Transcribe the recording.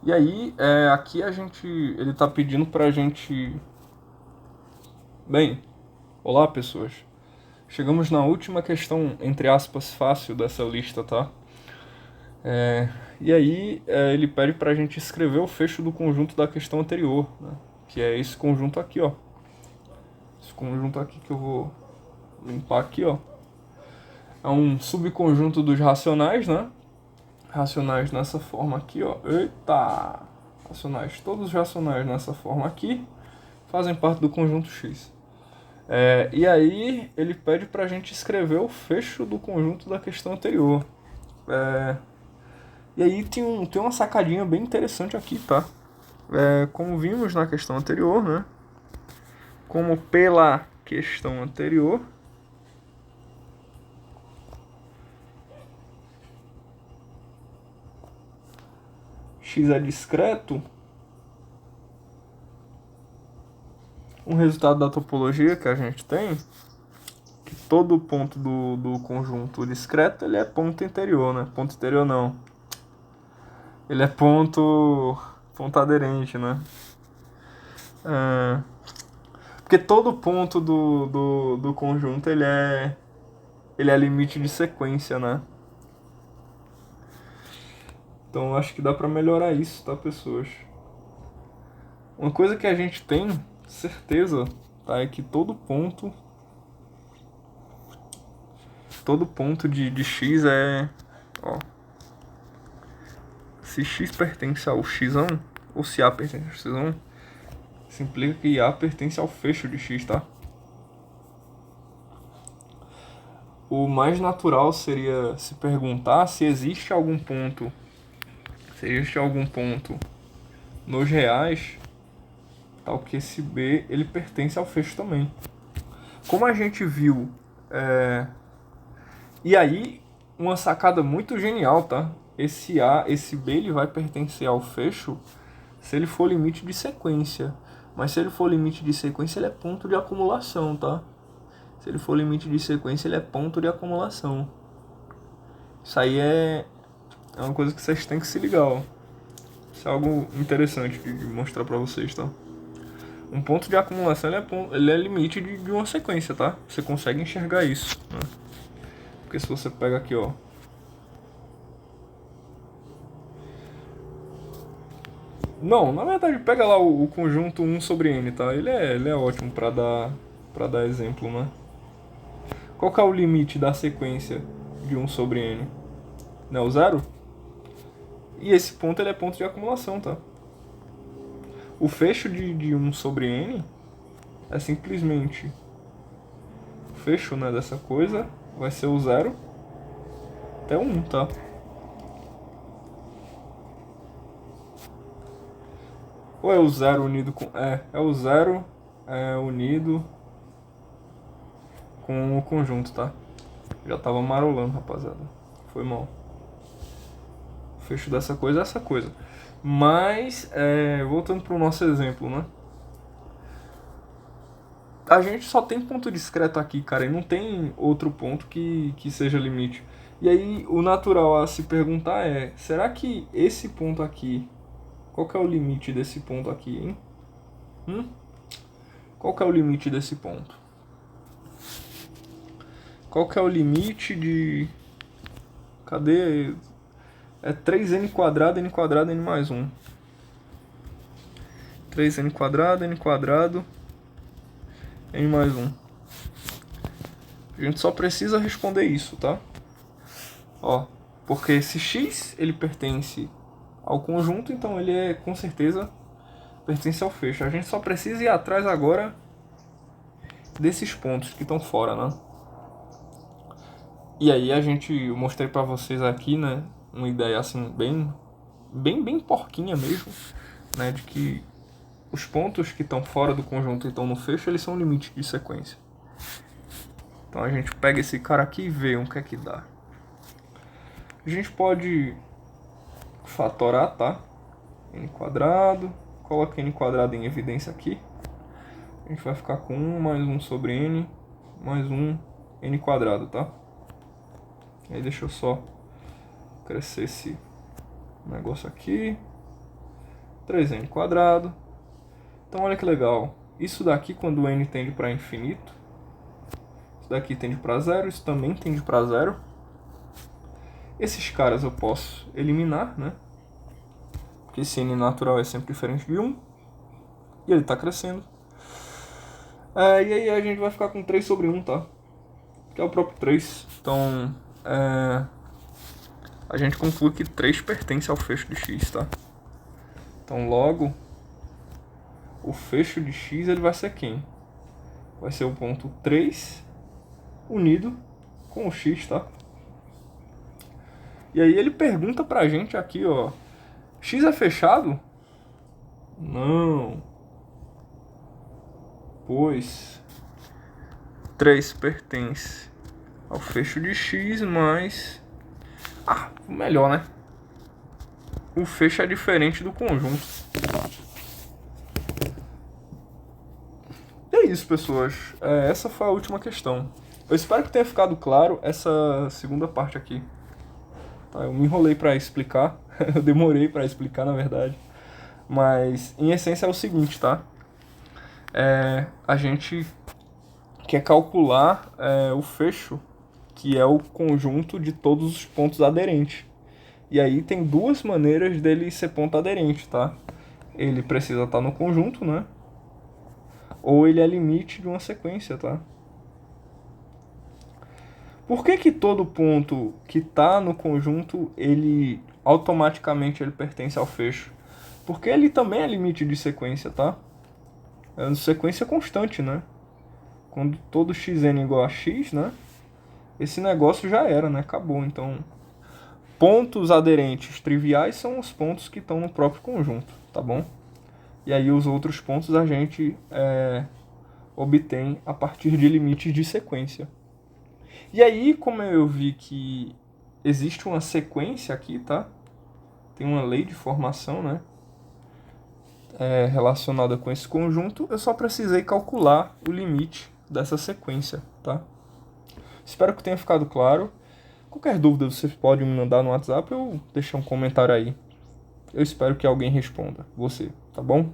E aí, aqui ele tá pedindo pra gente... Bem, olá pessoas. Chegamos na última questão, entre aspas, fácil dessa lista, tá? E aí, ele pede pra gente escrever o fecho do conjunto da questão anterior, né? Que é esse conjunto aqui, ó. Esse conjunto aqui que eu vou limpar aqui, ó. É um subconjunto dos racionais, né? Racionais nessa forma aqui, ó. Eita! Racionais, todos os racionais nessa forma aqui fazem parte do conjunto X. E aí ele pede pra gente escrever o fecho do conjunto da questão anterior. E aí tem uma sacadinha bem interessante aqui, tá? Como vimos na questão anterior, né? Como pela questão anterior, x é discreto, um resultado da topologia que a gente tem, que todo ponto do conjunto discreto ele é ponto interior, né? Ponto interior não. Ele é ponto aderente, né? Porque todo ponto do conjunto ele é limite de sequência, né? Então acho que dá pra melhorar isso, tá, pessoas? Uma coisa que a gente tem certeza, tá, é que todo ponto de x ó, se x pertence ao x1, ou se A pertence ao x1, isso implica que A pertence ao fecho de x, tá? O mais natural seria se perguntar se existe algum ponto nos reais tal que esse B ele pertence ao fecho também. Como a gente viu, e aí uma sacada muito genial, tá? Esse B ele vai pertencer ao fecho se ele for limite de sequência. Mas se ele for limite de sequência, ele é ponto de acumulação, tá? Se ele for limite de sequência, ele é ponto de acumulação. Isso aí é uma coisa que vocês têm que se ligar, ó. Isso é algo interessante de mostrar pra vocês, tá? Um ponto de acumulação ele é limite de uma sequência, tá? Você consegue enxergar isso, né? Porque se você pega aqui, ó. Não, na verdade, pega lá o conjunto 1 sobre n, tá? Ele é ótimo pra dar exemplo, né? Qual que é o limite da sequência de 1 sobre n? Não é o zero? E esse ponto ele é ponto de acumulação, tá? O fecho de 1 sobre n é simplesmente o fecho, né, dessa coisa vai ser o zero até o 1, tá? Ou é o zero unido com... É o zero unido com o conjunto, tá? Já tava marolando, rapaziada. Foi mal. O fecho dessa coisa é essa coisa. Mas, voltando pro nosso exemplo, né? A gente só tem ponto discreto aqui, cara, e não tem outro ponto que seja limite. E aí, o natural a se perguntar é: será que esse ponto aqui, qual que é o limite desse ponto aqui, hein? Qual que é o limite desse ponto? Qual que é o limite de... Cadê? É 3n quadrado, n quadrado, n mais 1. 3n quadrado, n quadrado, n mais 1. A gente só precisa responder isso, tá? Ó, porque esse x ele pertence ao conjunto, então ele com certeza pertence ao fecho. A gente só precisa ir atrás agora desses pontos que estão fora, né? E aí eu mostrei pra vocês aqui, né, uma ideia assim bem porquinha mesmo, né, de que os pontos que estão fora do conjunto e estão no fecho, eles são limites de sequência. Então a gente pega esse cara aqui e vê o que é que dá. A gente pode fatorar, tá? N quadrado, coloca n quadrado em evidência aqui. A gente vai ficar com 1 mais 1 sobre n mais 1 n quadrado, tá? Aí deixa eu só crescer esse negócio aqui. 3n². Então olha que legal. Isso daqui, quando n tende para infinito, isso daqui tende para zero, isso também tende para zero. Esses caras eu posso eliminar, né? Porque esse n natural é sempre diferente de 1. E ele está crescendo. E aí a gente vai ficar com 3 sobre 1, tá? Que é o próprio 3. Então, a gente conclui que 3 pertence ao fecho de x, tá? Então, logo, o fecho de x ele vai ser quem? Vai ser o ponto 3 unido com o x, tá? E aí ele pergunta pra gente aqui, ó. X é fechado? Não. Pois 3 pertence ao fecho de x, mas... melhor, né? O fecho é diferente do conjunto. E é isso, pessoas. Essa foi a última questão. Eu espero que tenha ficado claro essa segunda parte aqui. Tá, eu me enrolei para explicar. Eu demorei para explicar, na verdade. Mas, em essência, é o seguinte, tá? A gente quer calcular o fecho, que é o conjunto de todos os pontos aderentes. E aí tem duas maneiras dele ser ponto aderente, tá? Ele precisa estar no conjunto, né? Ou ele é limite de uma sequência, tá? Por que todo ponto que está no conjunto, ele automaticamente ele pertence ao fecho? Porque ele também é limite de sequência, tá? É uma sequência constante, né? Quando todo xn é igual a x, né? Esse negócio já era, né? Acabou. Então, pontos aderentes triviais são os pontos que estão no próprio conjunto, tá bom? E aí os outros pontos a gente obtém a partir de limites de sequência. E aí, como eu vi que existe uma sequência aqui, tá? Tem uma lei de formação, né? Relacionada com esse conjunto, eu só precisei calcular o limite dessa sequência, tá? Espero que tenha ficado claro. Qualquer dúvida você pode me mandar no WhatsApp ou deixar um comentário aí. Eu espero que alguém responda. Você, tá bom?